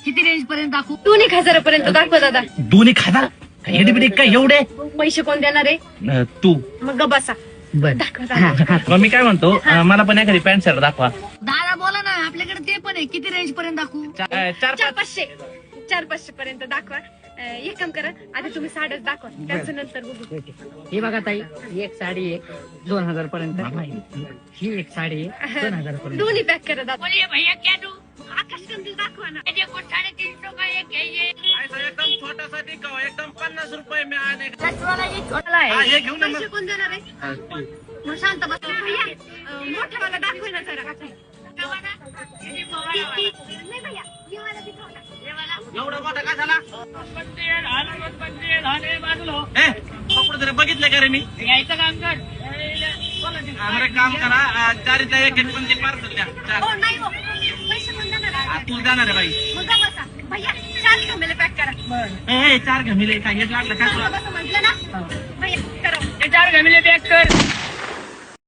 किती रेंज पर्यंत दाखवू? 2,000 पर्यंत दाखवा दादा. 2,000 एडीबीडी काय एवढे? पैसे कोण देणार आहे? तू. मग ग बसा. बर दाखवा दादा. मग मी काय म्हणतो मला पण एखादी पॅन्ट शर्ट दाखवा. दादा बोला ना, आपल्याकडे ते पण आहे. किती रेंज पर्यंत दाखवू? 4,500 4,500 पर्यंत दाखवा. एक काम करा, आधी तुम्ही साड्याच दाखवा, त्याचं नंतर बघू. ही बघा ताई, एक साडी आहे 2,000 पर्यंत. ही एक साडी आहे 2,000 पर्यंत. दोन्ही पॅक करा दादा. भैया क्या दू? आकाशकंदील दाखवा ना. 350 का एक घ्यायचे. एकदम छोटासा टिकाव एकदम 50 रुपये मी आणे. छोटा आहे. हे घेऊन ना पैसे कोण देणार आहे? मग शांत बस. भैया, मोठावाला दाखवा ना जरा. नाही भैया, हे वाला दिखाव ना. एवढा मोठा का झाला? पकडू तरी बघितलं का रे मी? यायचं काम कर. आम्हाला काम करा, चारीचा एक एक पण ते पार्सल द्या. हो नाही हो, पैसे कोण देणार आहे? तू जाणार आहे बाई. मग ग बसा. भैया, 4 गमेले पॅक करा. 4 घमिले काय एक लागलं का? बसा म्हटलं ना. भैया करा. 4 घमिले